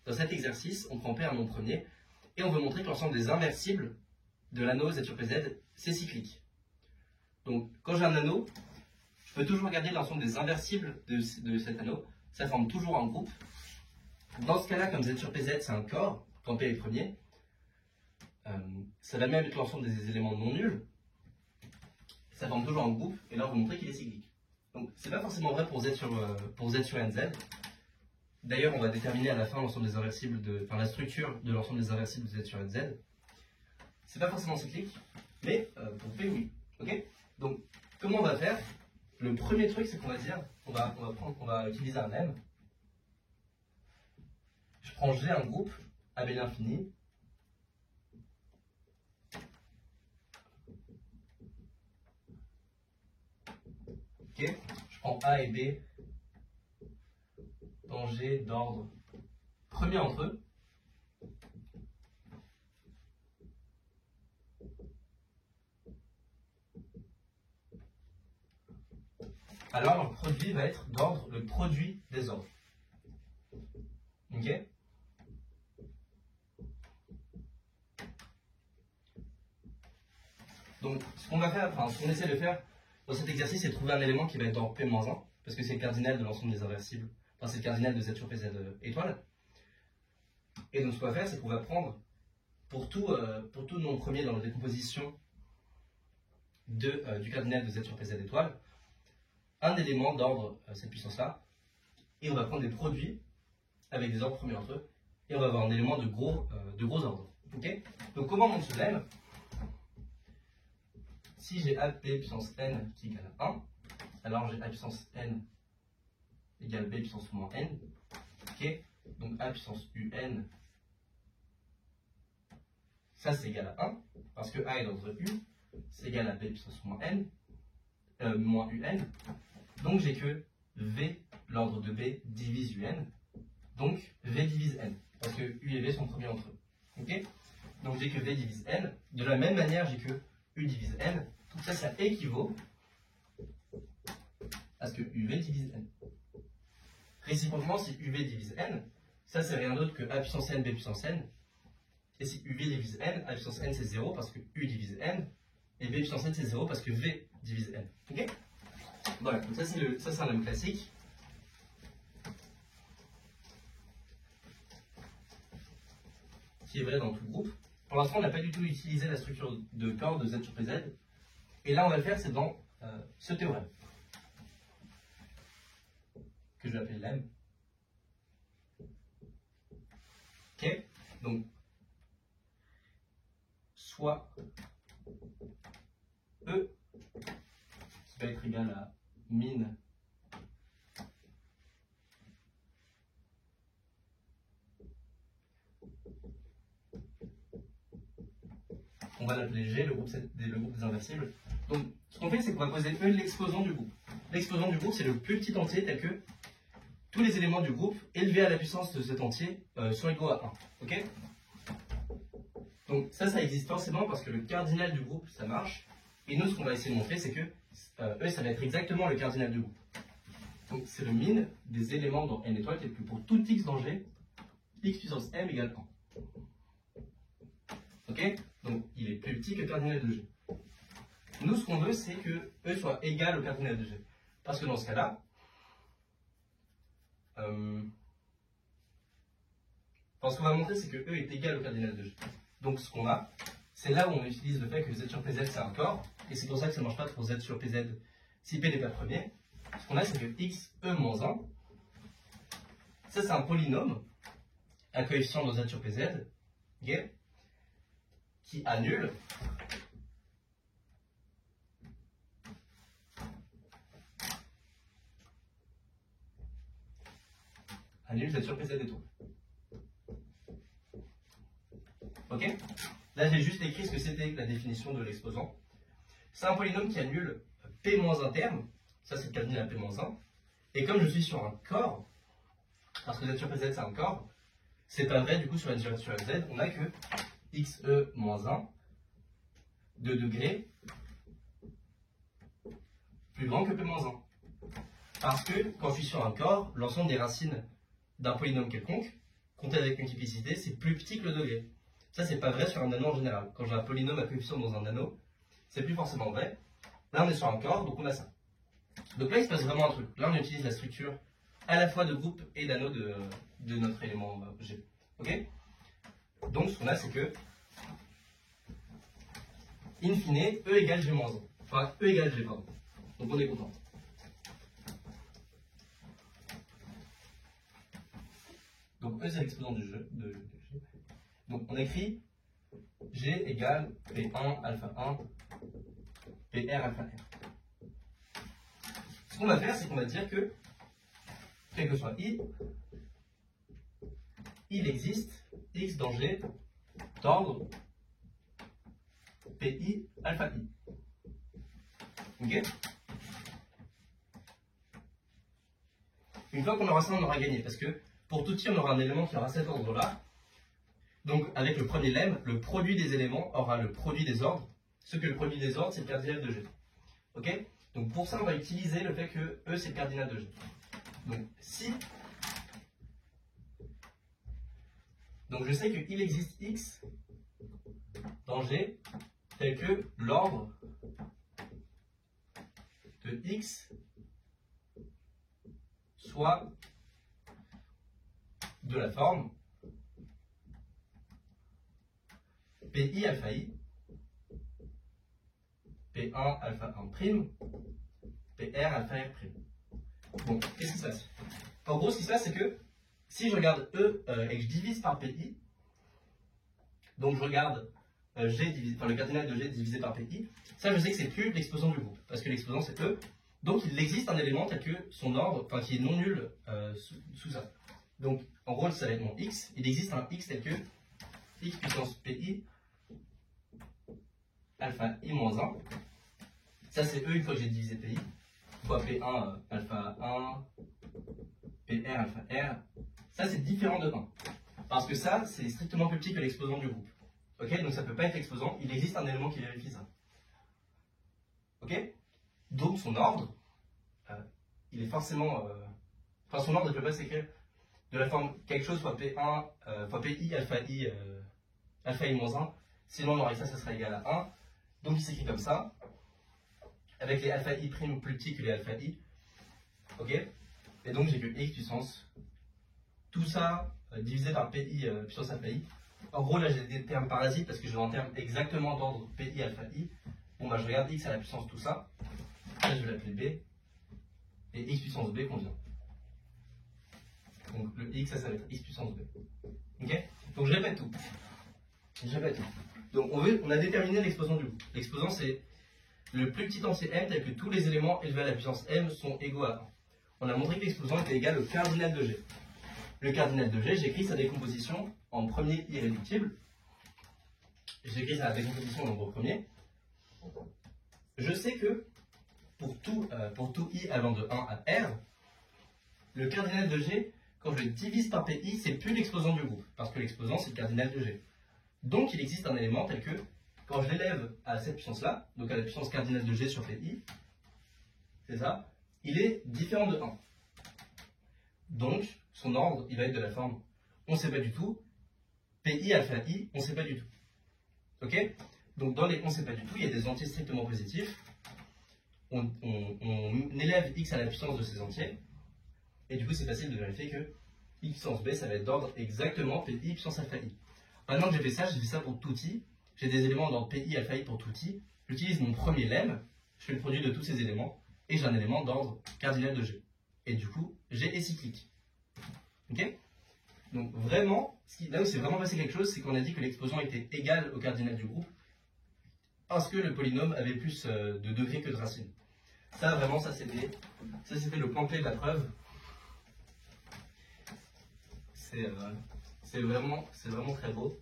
dans cet exercice, on prend P un nombre premier et on veut montrer que l'ensemble des inversibles de l'anneau Z sur PZ, c'est cyclique. Donc, quand j'ai un anneau, je peux toujours regarder l'ensemble des inversibles de cet anneau. Ça forme toujours un groupe. Dans ce cas-là, comme Z sur PZ, c'est un corps, quand P est premier, ça va même être l'ensemble des éléments non nuls. Ça forme toujours un groupe, et là, on va montrer qu'il est cyclique. Donc, c'est pas forcément vrai pour Z sur NZ. D'ailleurs, on va déterminer à la fin l'ensemble des inversibles la structure de l'ensemble des inversibles de Z sur NZ. C'est pas forcément cyclique, mais pour P, oui. Ok. Donc, comment on va faire? Le premier truc, c'est qu'on va dire, on va utiliser un M. Je prends G un groupe, AB l'infini. Ok. Je prends A et B dans G d'ordre premier entre eux. Alors, le produit va être d'ordre le produit des ordres. Ok? Donc, ce qu'on va faire, ce qu'on essaie de faire dans cet exercice, c'est de trouver un élément qui va être d'ordre P-1, parce que c'est le cardinal de l'ensemble des inversibles. Enfin, c'est le cardinal de Z sur PZ étoile. Et donc, ce qu'on va faire, c'est qu'on va prendre, pour tout nombre premier dans la décomposition du cardinal de Z sur PZ étoile, un élément d'ordre cette puissance-là, et on va prendre des produits avec des ordres premiers entre eux, et on va avoir un élément de gros ordres. Okay. Donc comment on monte ce lemme? Si j'ai AP puissance n qui égale à 1, alors j'ai A puissance n égale B puissance moins n. Okay. Donc A puissance un, ça c'est égal à 1, parce que A est d'ordre U, c'est égal à B puissance moins n, moins un. Donc j'ai que V, l'ordre de B, divise un. Donc V divise n. Parce que U et V sont premiers entre eux. Okay. Donc j'ai que V divise n. De la même manière, j'ai que U divise n. Donc ça équivaut à ce que UV divise n. Réciproquement, si UV divise n, ça c'est rien d'autre que A puissance n, B puissance n. Et si UV divise n, A puissance n c'est 0 parce que U divise n. Et B puissance n c'est 0 parce que V divise n. Ok. Voilà, donc ça c'est un lemme classique. Qui est vrai dans tout le groupe. Pour l'instant, on n'a pas du tout utilisé la structure de corps de Z sur PZ. Et là, on va le faire, c'est dans ce théorème. Que je vais appeler lemme. Ok. Donc, soit E, qui va être égal à min on va l'appeler G, le groupe des inversibles. Donc, ce qu'on fait, c'est qu'on va poser E l'exposant du groupe. L'exposant du groupe, c'est le plus petit entier tel que tous les éléments du groupe élevés à la puissance de cet entier sont égaux à 1. Ok. Donc, ça existe forcément parce que le cardinal du groupe, ça marche. Et nous, ce qu'on va essayer de montrer, c'est que E, ça va être exactement le cardinal du groupe. Donc, c'est le min des éléments dans n étoile tel que pour tout x dans G, x puissance m égale 1. Ok. Donc, il est plus petit que le cardinal de G. Nous, ce qu'on veut, c'est que E soit égal au cardinal de G. Parce que dans ce cas-là, ce qu'on va montrer, c'est que E est égal au cardinal de G. Donc, ce qu'on a, c'est là où on utilise le fait que Z sur PZ, c'est un corps. Et c'est pour ça que ça ne marche pas pour Z sur PZ si P n'est pas premier. Ce qu'on a, c'est que x, E moins 1, ça, c'est un polynôme à coefficient dans Z sur PZ, okay, qui annule Z sur PZ étoile. Ok. Là, j'ai juste écrit ce que c'était la définition de l'exposant. C'est un polynôme qui annule P moins un terme. Ça, c'est le cardinal P moins 1. Et comme je suis sur un corps, parce que Z sur PZ, c'est un corps, c'est pas vrai, du coup, sur N sur Z, on n'a que XE moins 1 de degré plus grand que P moins 1. Parce que, quand je suis sur un corps, l'ensemble des racines d'un polynôme quelconque compté avec multiplicité, c'est plus petit que le degré. Ça, c'est pas vrai sur un anneau en général. Quand j'ai un polynôme à coefficient dans un anneau, c'est plus forcément vrai. Là, on est sur un corps, donc on a ça. Donc là, il se passe vraiment un truc. Là, on utilise la structure à la fois de groupe et d'anneau de notre élément G. Ok? Donc, ce qu'on a, c'est que, in fine, E égale G moins 1. Enfin, E égale G, pardon. Donc, on est content. Donc, E, c'est l'exposant de G. Donc, on écrit G égale P1 alpha 1 PR alpha R. Ce qu'on va faire, c'est qu'on va dire que, quel que soit I, il existe X dans G d'ordre PI alpha I. Ok? Une fois qu'on aura ça, on aura gagné. Parce que pour tout i, on aura un élément qui aura cet ordre-là. Donc avec le premier lemme, le produit des éléments aura le produit des ordres. Ce que le produit des ordres, c'est le cardinal de G. Ok? Donc pour ça, on va utiliser le fait que E, c'est le cardinal de G. Donc si... Donc je sais qu'il existe X dans G tel que l'ordre de X soit de la forme PI alpha I, P1 alpha 1 prime, PR alpha R prime. Bon, qu'est-ce qui se passe? En gros, ce qui se passe, c'est que si je regarde E et que je divise par PI, donc je regarde G divisé, enfin, le cardinal de G divisé par PI, ça je sais que c'est plus l'exposant du groupe, parce que l'exposant c'est E, donc il existe un élément tel que son ordre, enfin qui est non nul sous ça. Donc en gros ça va être mon X, il existe un X tel que X puissance PI alpha I moins 1, ça c'est E une fois que j'ai divisé PI, fois P1 alpha 1, PR alpha R, ça c'est différent de 1, parce que ça c'est strictement plus petit que l'exposant du groupe. Ok, donc ça ne peut pas être l'exposant, il existe un élément qui vérifie ça. Ok? Donc son ordre, il est forcément... Enfin son ordre ne peut pas s'écrire de la forme quelque chose fois P1, fois PI alpha I moins 1, sinon on aurait ça sera égal à 1. Donc il s'écrit comme ça, avec les alpha I prime plus petits que les alpha I. Ok? Et donc j'ai que X puissance, tout ça divisé par PI puissance alpha I. En gros, là, j'ai des termes parasites parce que j'ai un terme exactement d'ordre PI alpha I. Bon, bah, je regarde X à la puissance tout ça. Là, je vais l'appeler B. Et X puissance B convient. Donc, le X, ça va être X puissance B. Ok? Donc, je répète tout. Donc, on a déterminé l'exposant du groupe. L'exposant, c'est le plus petit entier M tel que tous les éléments élevés à la puissance M sont égaux à 1. On a montré que l'exposant était égal au cardinal de G. Le cardinal de G, j'écris sa décomposition en premier irréductible. J'écris sa décomposition en nombre premier. Je sais que pour tout I allant de 1 à R, le cardinal de G, quand je le divise par PI, c'est plus l'exposant du groupe, parce que l'exposant c'est le cardinal de G. Donc il existe un élément tel que, quand je l'élève à cette puissance-là, donc à la puissance cardinale de G sur PI, c'est ça, il est différent de 1. Donc, son ordre, il va être de la forme, on ne sait pas du tout, PI alpha I, on ne sait pas du tout. Ok? Donc dans les on ne sait pas du tout, il y a des entiers strictement positifs. On élève X à la puissance de ces entiers. Et du coup, c'est facile de vérifier que I puissance B, ça va être d'ordre exactement PI puissance alpha I. Maintenant que j'ai fait ça pour tout I. J'ai des éléments d'ordre PI alpha I pour tout I. J'utilise mon premier lemme, je fais le produit de tous ces éléments, et j'ai un élément d'ordre cardinal de G. Et du coup, G est cyclique. Ok? Donc vraiment, là où c'est vraiment passé quelque chose, c'est qu'on a dit que l'exposant était égal au cardinal du groupe, parce que le polynôme avait plus de degrés que de racines. Ça, vraiment, ça c'était le plan clé de la preuve. C'est vraiment très beau.